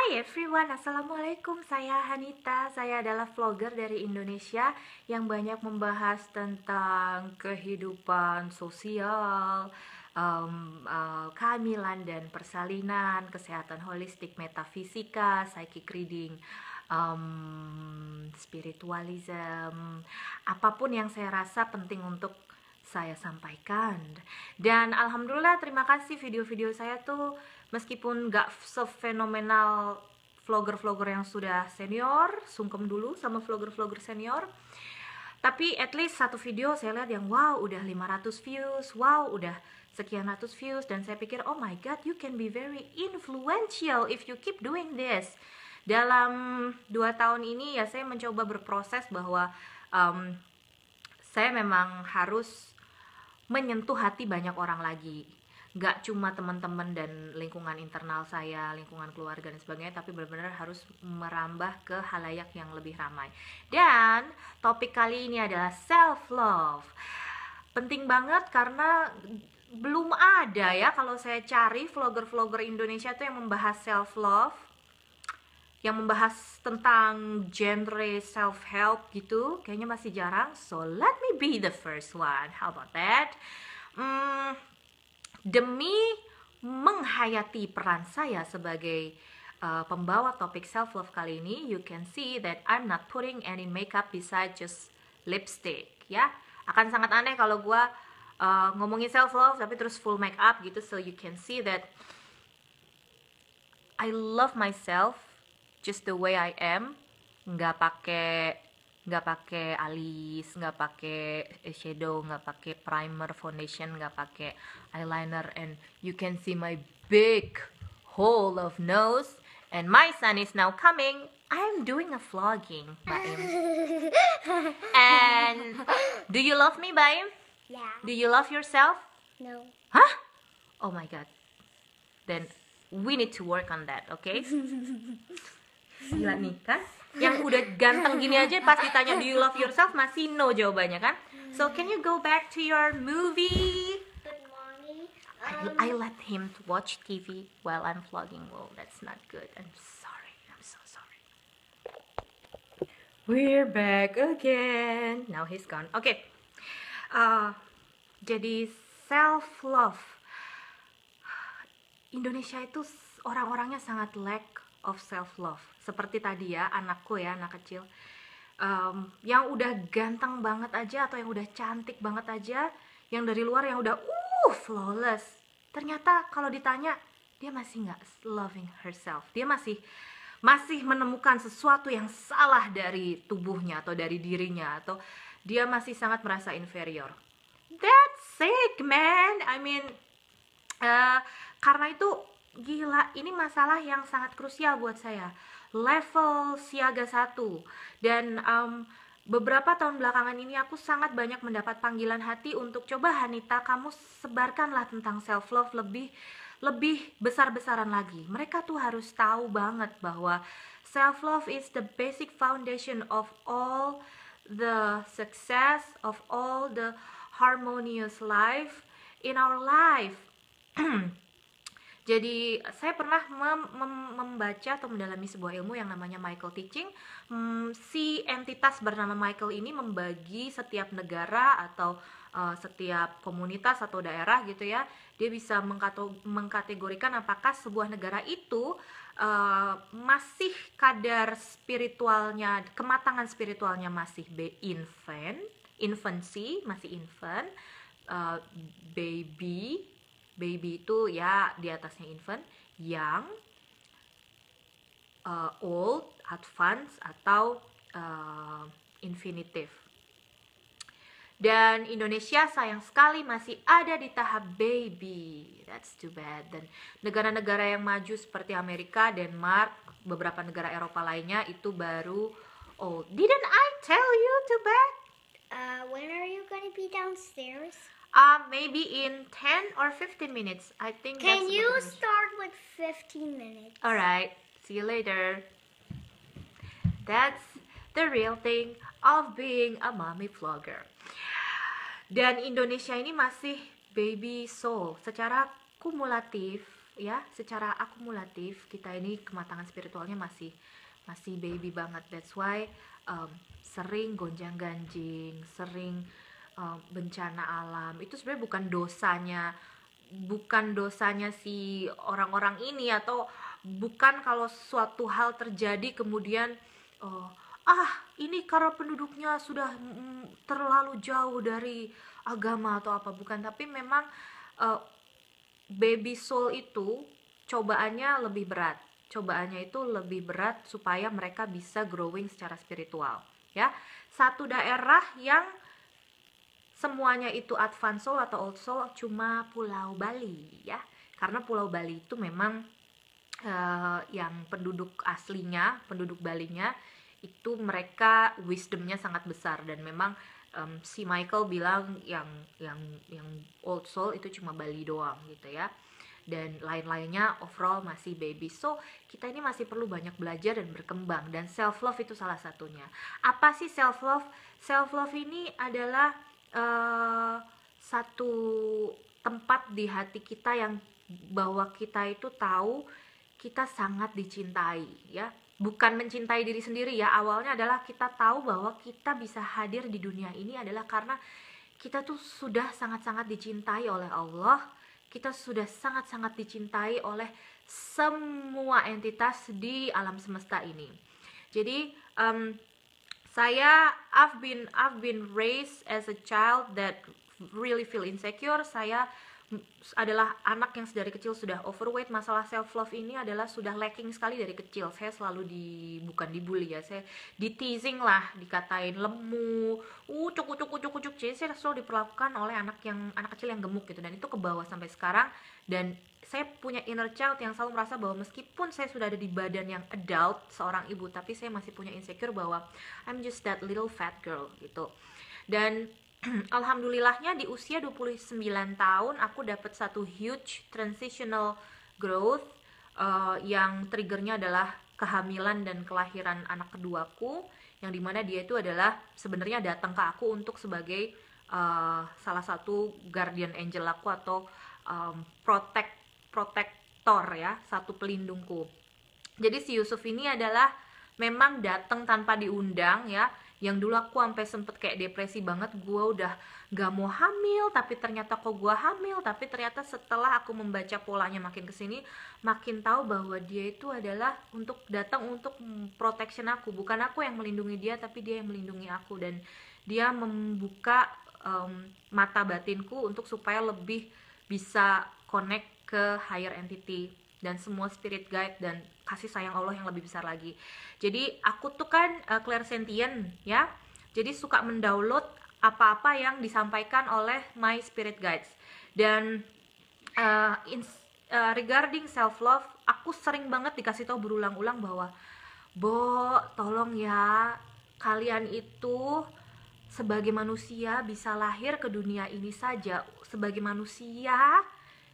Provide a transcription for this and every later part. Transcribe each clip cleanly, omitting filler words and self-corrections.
Hi everyone, Assalamualaikum. Saya Hanita. Saya adalah vlogger dari Indonesia yang banyak membahas tentang kehidupan sosial, kehamilan dan persalinan, kesehatan holistik, metafisika, psychic reading, spiritualism, apapun yang saya rasa penting untuk saya sampaikan. Dan alhamdulillah, terima kasih, video-video saya tuh meskipun gak sefenomenal vlogger-vlogger yang sudah senior, sungkem dulu sama vlogger-vlogger senior, tapi at least satu video saya lihat yang wow udah 500 views, wow udah sekian ratus views, dan saya pikir oh my god, you can be very influential if you keep doing this. Dalam 2 tahun ini ya saya mencoba berproses bahwa saya memang harus menyentuh hati banyak orang lagi, gak cuma teman-teman dan lingkungan internal saya, lingkungan keluarga dan sebagainya, tapi benar-benar harus merambah ke halayak yang lebih ramai. Dan topik kali ini adalah self love. Penting banget karena belum ada ya, kalau saya cari vlogger-vlogger Indonesia tuh yang membahas self love, yang membahas tentang genre self-help gitu, kayaknya masih jarang. So let me be the first one. How about that? Demi menghayati peran saya sebagai pembawa topik self-love kali ini, you can see that I'm not putting any makeup besides just lipstick, ya. Akan sangat aneh kalau gue ngomongin self-love tapi terus full makeup gitu. So you can see that I love myself just the way I am, nggak pakai alis, nggak pakai eyeshadow, nggak pakai primer, foundation, nggak pakai eyeliner, and you can see my big hole of nose. And my son is now coming. I'm doing a vlogging, Baim. And do you love me, Baim? Yeah. Do you love yourself? No. Hah? Oh my god. Then we need to work on that, okay? Gila nih kan, yang udah ganteng gini aja pas ditanya do you love yourself masih no jawabannya kan. So can you go back to your movie? Good morning. I let him watch TV while I'm vlogging. Well, that's not good. I'm sorry. I'm so sorry. We're back again. Now he's gone. Okay. Jadi self love. Indonesia itu orang-orangnya sangat lack of self love. Seperti tadi ya, anakku ya, anak kecil, yang udah ganteng banget aja atau yang udah cantik banget aja, yang dari luar yang udah flawless, ternyata kalau ditanya dia masih nggak loving herself. Dia masih menemukan sesuatu yang salah dari tubuhnya atau dari dirinya, atau dia masih sangat merasa inferior. That's sick, man. I mean, karena itu gila, ini masalah yang sangat krusial buat saya. Level siaga 1. Dan beberapa tahun belakangan ini aku sangat banyak mendapat panggilan hati untuk coba Hanita, kamu sebarkanlah tentang self love lebih besar-besaran lagi. Mereka tuh harus tahu banget bahwa self love is the basic foundation of all the success, of all the harmonious life in our life. Jadi saya pernah membaca atau mendalami sebuah ilmu yang namanya Michael Teaching. Si entitas bernama Michael ini membagi setiap negara atau setiap komunitas atau daerah gitu ya. Dia bisa mengkategorikan apakah sebuah negara itu masih kadar spiritualnya, kematangan spiritualnya masih infancy, masih infant, baby itu ya di atasnya infant, young, old, advanced, atau infinitive. Dan Indonesia sayang sekali masih ada di tahap baby. That's too bad. Dan negara-negara yang maju seperti Amerika, Denmark, beberapa negara Eropa lainnya itu baru old. Didn't I tell you to bed? When are you gonna be downstairs? Maybe in 10 or 15 minutes. I think Can that's you about it. start with 15 minutes? Alright, see you later. That's the real thing of being a mommy vlogger. Dan Indonesia ini masih baby soul. Secara kumulatif, ya, secara akumulatif kita ini kematangan spiritualnya masih baby banget. That's why sering gonjang-ganjing, sering bencana alam. Itu sebenarnya bukan dosanya si orang-orang ini, atau bukan kalau suatu hal terjadi kemudian uh, ini karena penduduknya sudah terlalu jauh dari agama atau apa, bukan. Tapi memang uh, baby soul itu cobaannya itu lebih berat supaya mereka bisa growing secara spiritual, ya. Satu daerah yang semuanya itu advance soul atau old soul cuma Pulau Bali, ya, karena Pulau Bali itu memang yang penduduk Balinya itu mereka wisdomnya sangat besar, dan memang si Michael bilang yang old soul itu cuma Bali doang gitu ya, dan lain-lainnya overall masih baby. So kita ini masih perlu banyak belajar dan berkembang, dan self love itu salah satunya. Apa sih self love? Self love ini adalah satu tempat di hati kita yang bahwa kita itu tahu kita sangat dicintai, ya. Bukan mencintai diri sendiri ya, awalnya adalah kita tahu bahwa kita bisa hadir di dunia ini adalah karena kita tuh sudah sangat-sangat dicintai oleh Allah. Kita sudah sangat-sangat dicintai oleh semua entitas di alam semesta ini. Jadi I've been raised as a child that really feel insecure. Saya adalah anak yang dari kecil sudah overweight. Masalah self love ini adalah sudah lacking sekali dari kecil. Saya selalu bukan dibully ya, saya di-teasing lah, dikatain lemu, cukup. Jadi saya selalu diperlakukan oleh anak kecil yang gemuk gitu, dan itu ke bawah sampai sekarang. Dan saya punya inner child yang selalu merasa bahwa meskipun saya sudah ada di badan yang adult seorang ibu, tapi saya masih punya insecure bahwa I'm just that little fat girl gitu. Dan alhamdulillahnya di usia 29 tahun aku dapat satu huge transitional growth yang triggernya adalah kehamilan dan kelahiran anak keduaku, yang dimana dia itu adalah sebenarnya datang ke aku untuk sebagai salah satu guardian angel aku atau protektor ya, satu pelindungku. Jadi si Yusuf ini adalah memang datang tanpa diundang ya. Yang dulu aku sampai sempet kayak depresi banget, gue udah gak mau hamil, tapi ternyata kok gue hamil. Tapi ternyata setelah aku membaca polanya makin kesini, makin tahu bahwa dia itu adalah datang untuk protection aku. Bukan aku yang melindungi dia, tapi dia yang melindungi aku. Dan dia membuka mata batinku untuk supaya lebih bisa connect ke higher entity dan semua spirit guide dan kasih sayang Allah yang lebih besar lagi. Jadi aku tuh kan clairsentient ya, jadi suka mendownload apa-apa yang disampaikan oleh my spirit guides. Dan regarding self love, aku sering banget dikasih tahu berulang-ulang bahwa tolong ya, kalian itu sebagai manusia bisa lahir ke dunia ini saja sebagai manusia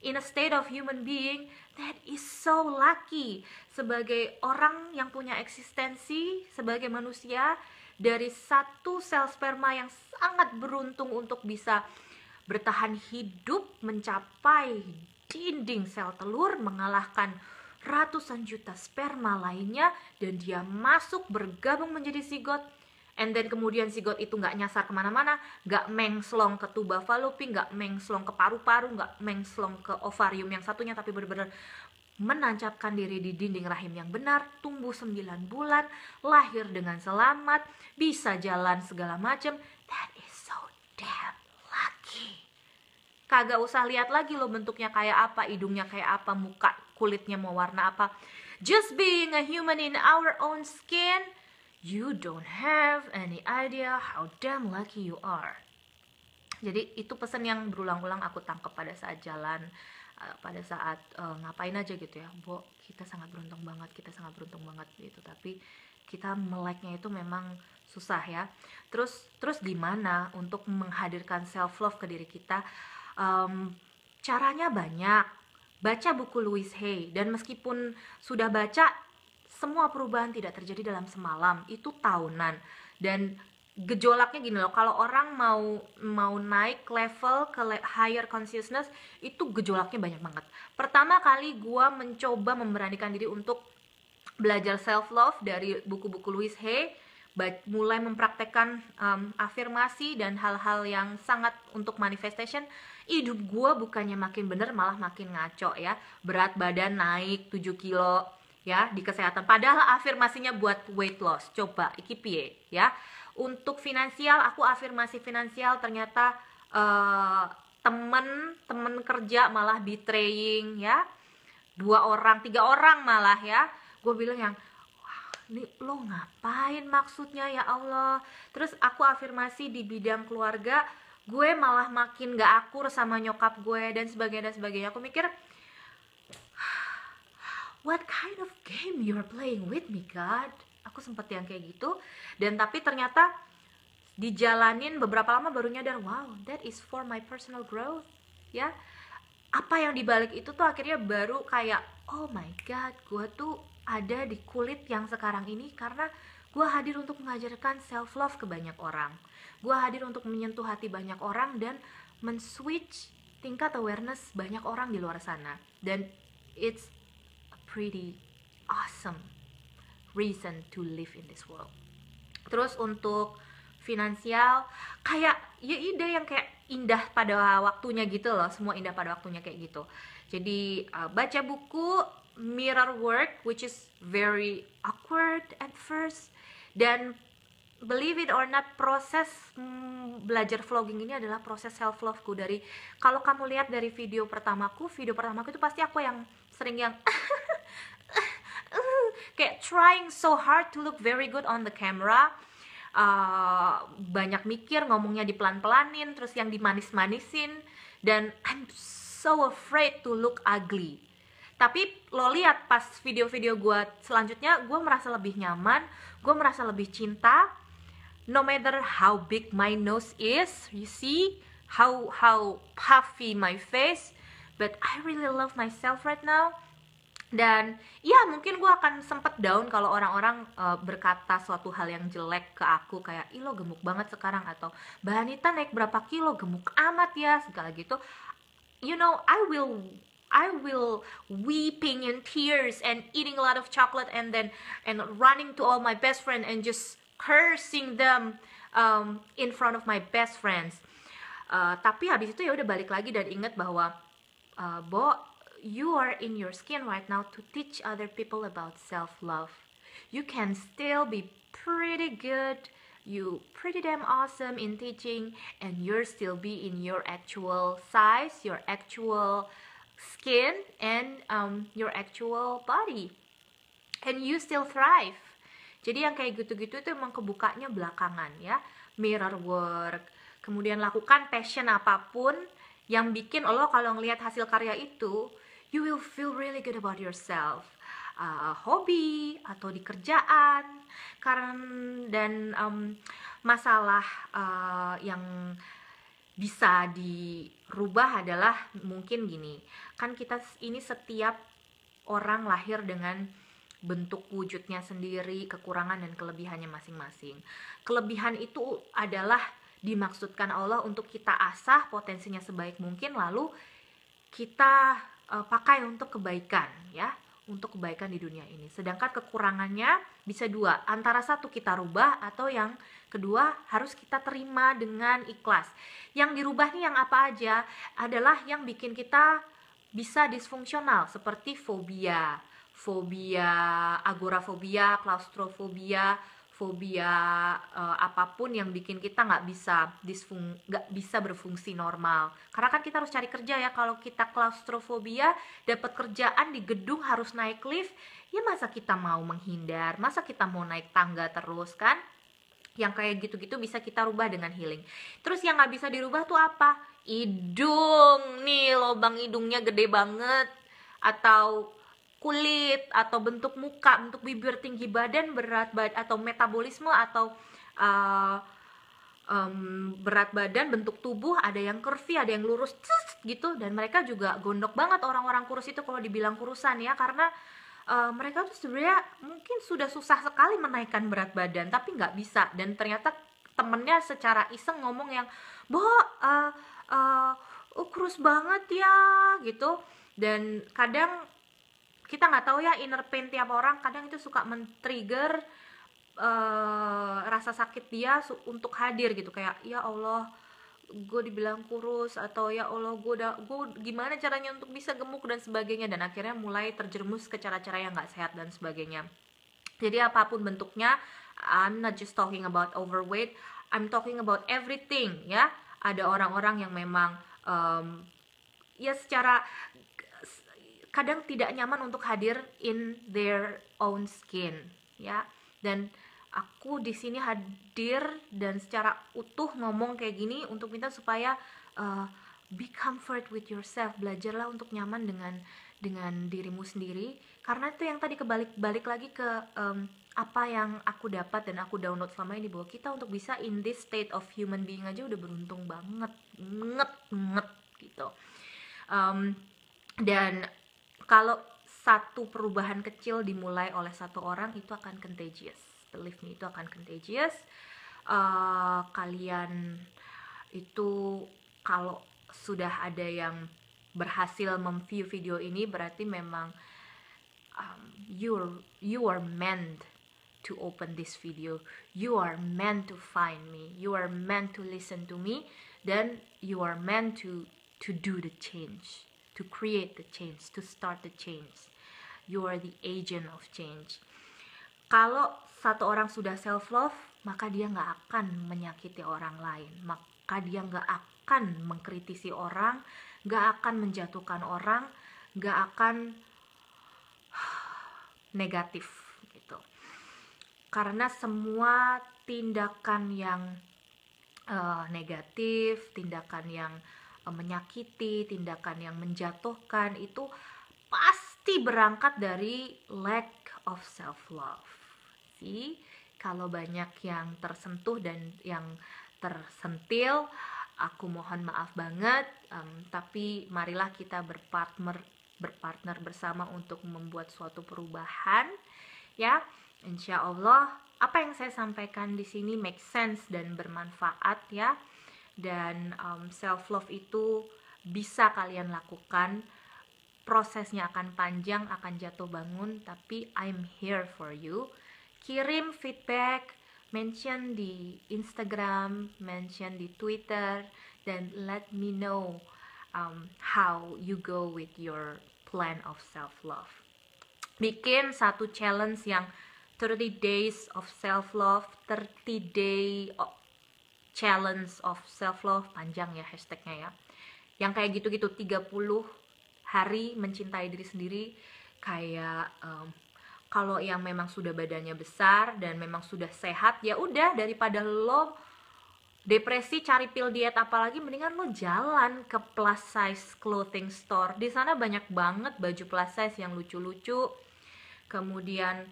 in a state of human being, that is so lucky. Sebagai orang yang punya eksistensi sebagai manusia dari satu sel sperma yang sangat beruntung untuk bisa bertahan hidup mencapai dinding sel telur, mengalahkan ratusan juta sperma lainnya, dan dia masuk bergabung menjadi zigot. And then kemudian zigot itu gak nyasar kemana-mana, gak mengslong ke tuba fallopi, gak mengslong ke paru-paru, gak mengslong ke ovarium yang satunya, tapi benar-benar menancapkan diri di dinding rahim yang benar, tumbuh 9 bulan, lahir dengan selamat, bisa jalan segala macam. That is so damn lucky. Kagak usah lihat lagi lo bentuknya kayak apa, hidungnya kayak apa, muka kulitnya mau warna apa. Just being a human in our own skin, you don't have any idea how damn lucky you are. Jadi itu pesan yang berulang-ulang aku tangkap pada saat jalan, pada saat ngapain aja gitu ya. Kita sangat beruntung banget gitu. Tapi kita meleknya itu memang susah ya. Terus gimana untuk menghadirkan self love ke diri kita? Caranya banyak. Baca buku Louise Hay, dan meskipun sudah baca, semua perubahan tidak terjadi dalam semalam, itu tahunan. Dan gejolaknya gini loh, kalau orang mau naik level ke higher consciousness itu gejolaknya banyak banget. Pertama kali gue mencoba memberanikan diri untuk belajar self love dari buku-buku Louise Hay, mulai mempraktekkan afirmasi dan hal-hal yang sangat untuk manifestation. Hidup gue bukannya makin bener, malah makin ngaco ya. Berat badan naik 7 kilo ya di kesehatan, padahal afirmasinya buat weight loss. Coba iki piye ya. Untuk finansial, aku afirmasi finansial, ternyata temen kerja malah betraying ya, 2 orang 3 orang malah ya. Gue bilang yang, wah ini lo ngapain maksudnya ya Allah. Terus aku afirmasi di bidang keluarga, gue malah makin gak akur sama nyokap gue dan sebagainya. Aku mikir, what kind of game you're playing with me God? Aku sempet yang kayak gitu. Dan tapi ternyata dijalanin beberapa lama baru nyadar, wow, that is for my personal growth ya. Apa yang dibalik itu tuh akhirnya baru kayak, oh my God, gue tuh ada di kulit yang sekarang ini karena gue hadir untuk mengajarkan self love ke banyak orang. Gue hadir untuk menyentuh hati banyak orang dan men-switch tingkat awareness banyak orang di luar sana. Dan it's a pretty awesome reason to live in this world. Terus untuk finansial, kayak ya ide yang kayak indah pada waktunya gitu loh, semua indah pada waktunya kayak gitu. Jadi baca buku Mirror Work, which is very awkward at first, dan believe it or not, proses belajar vlogging ini adalah proses self loveku. Dari, kalau kamu lihat dari video pertamaku itu pasti aku yang sering yang kayak trying so hard to look very good on the camera. Banyak mikir, ngomongnya dipelan-pelanin, terus yang dimanis-manisin, dan I'm so afraid to look ugly. Tapi lo lihat pas video-video gue selanjutnya, gue merasa lebih nyaman, gue merasa lebih cinta. No matter how big my nose is, you see how puffy my face, but I really love myself right now. Dan ya mungkin gue akan sempet down kalau orang-orang berkata suatu hal yang jelek ke aku, kayak, ih lo gemuk banget sekarang, atau Mbak Anita naik berapa kilo, gemuk amat ya, segala gitu. You know, I will weeping in tears and eating a lot of chocolate and running to all my best friend and just cursing them in front of my best friends. Tapi habis itu ya udah balik lagi dan ingat bahwa you are in your skin right now to teach other people about self-love. You can still be pretty good, you pretty damn awesome in teaching, and you're still be in your actual size, your actual skin, and your actual body, and you still thrive. Jadi yang kayak gitu-gitu itu emang kebukanya belakangan ya. Mirror work, kemudian lakukan passion apapun yang bikin lo kalau ngelihat hasil karya itu, you will feel really good about yourself. Hobi atau di kerjaan, dan masalah yang bisa dirubah adalah mungkin gini, kan kita ini setiap orang lahir dengan bentuk wujudnya sendiri, kekurangan dan kelebihannya masing-masing. Kelebihan itu adalah dimaksudkan Allah untuk kita asah potensinya sebaik mungkin, lalu kita pakai untuk kebaikan ya, untuk kebaikan di dunia ini. Sedangkan kekurangannya bisa dua, antara satu kita rubah, atau yang kedua harus kita terima dengan ikhlas. Yang dirubah nih yang apa aja adalah yang bikin kita bisa disfungsional, seperti fobia, agorafobia, klaustrofobia, fobia apapun yang bikin kita nggak bisa berfungsi normal. Karena kan kita harus cari kerja ya. Kalau kita klaustrofobia, dapat kerjaan di gedung harus naik lift, ya masa kita mau menghindar, masa kita mau naik tangga terus kan? Yang kayak gitu-gitu bisa kita rubah dengan healing. Terus yang nggak bisa dirubah tuh apa? Hidung nih, lubang hidungnya gede banget, atau kulit, atau bentuk muka, bentuk bibir, tinggi badan, berat badan, atau metabolisme, atau berat badan, bentuk tubuh, ada yang curvy, ada yang lurus gitu. Dan mereka juga gondok banget orang-orang kurus itu kalau dibilang kurusan ya, karena mereka tuh sebenarnya mungkin sudah susah sekali menaikkan berat badan tapi nggak bisa, dan ternyata temennya secara iseng ngomong yang, "Bo, kurus banget ya," gitu. Dan kadang kita nggak tahu ya, inner pain tiap orang kadang itu suka men-trigger rasa sakit dia untuk hadir gitu, kayak ya Allah gue dibilang kurus, atau ya Allah gue gimana caranya untuk bisa gemuk dan sebagainya, dan akhirnya mulai terjerumus ke cara-cara yang nggak sehat dan sebagainya. Jadi apapun bentuknya, I'm not just talking about overweight, I'm talking about everything ya. Ada orang-orang yang memang ya secara kadang tidak nyaman untuk hadir in their own skin ya. Dan aku di sini hadir dan secara utuh ngomong kayak gini untuk minta supaya be comfort with yourself. Belajarlah untuk nyaman dengan dirimu sendiri, karena itu yang tadi balik lagi ke apa yang aku dapat dan aku download selama ini, bahwa kita untuk bisa in this state of human being aja udah beruntung banget gitu. Dan kalau satu perubahan kecil dimulai oleh satu orang, itu akan contagious. Believe me, itu akan contagious. Kalian itu kalau sudah ada yang berhasil memview video ini, berarti memang you are meant to open this video. You are meant to find me. You are meant to listen to me. Dan you are meant to do the change, to create the change, to start the change. You are the agent of change. Kalau satu orang sudah self-love, maka dia nggak akan menyakiti orang lain, maka dia nggak akan mengkritisi orang, nggak akan menjatuhkan orang, nggak akan negatif gitu. Karena semua tindakan yang negatif, tindakan yang menyakiti, tindakan yang menjatuhkan, itu pasti berangkat dari lack of self-love. Kalau banyak yang tersentuh dan yang tersentil, aku mohon maaf banget, tapi marilah kita berpartner bersama untuk membuat suatu perubahan ya. Insya Allah apa yang saya sampaikan di sini make sense dan bermanfaat ya. Dan self love itu bisa kalian lakukan. Prosesnya akan panjang, akan jatuh bangun, tapi I'm here for you. Kirim feedback, mention di Instagram, mention di Twitter, dan let me know how you go with your plan of self-love. Bikin satu challenge yang 30 days of self-love, 30 day challenge of self-love, panjang ya hashtagnya ya. Yang kayak gitu-gitu, 30 hari mencintai diri sendiri. Kayak kalau yang memang sudah badannya besar dan memang sudah sehat, ya udah, daripada lo depresi cari pil diet apalagi, mendingan lo jalan ke plus size clothing store. Di sana banyak banget baju plus size yang lucu-lucu. Kemudian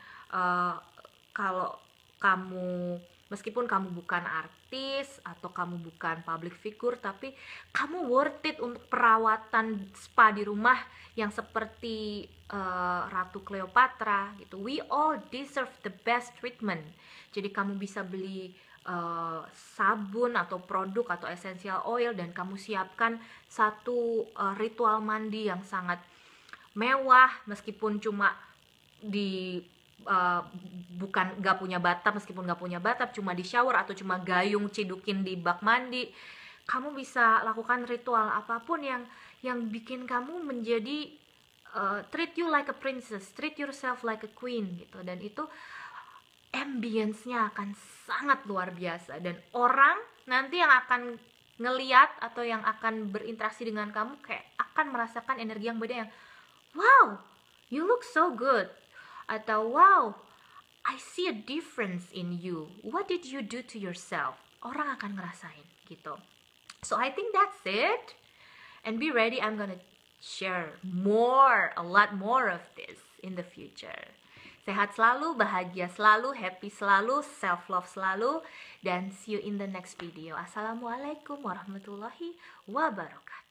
kalau kamu, meskipun kamu bukan artis atau kamu bukan public figure, tapi kamu worth it untuk perawatan spa di rumah yang seperti Ratu Cleopatra gitu. We all deserve the best treatment. Jadi kamu bisa beli sabun atau produk atau essential oil, dan kamu siapkan satu ritual mandi yang sangat mewah, meskipun cuma di bukan gak punya bathtub, meskipun gak punya bathtub, cuma di shower atau cuma gayung cidukin di bak mandi. Kamu bisa lakukan ritual apapun yang bikin kamu menjadi treat you like a princess, treat yourself like a queen gitu. Dan itu ambience-nya akan sangat luar biasa, dan orang nanti yang akan ngeliat atau yang akan berinteraksi dengan kamu kayak akan merasakan energi yang beda, yang wow, you look so good, atau wow, I see a difference in you, what did you do to yourself. Orang akan ngerasain gitu. So I think that's it, and be ready, I'm gonna share a lot more of this in the future. Sehat selalu, bahagia selalu, happy selalu, self love selalu, dan see you in the next video. Assalamualaikum warahmatullahi wabarakatuh.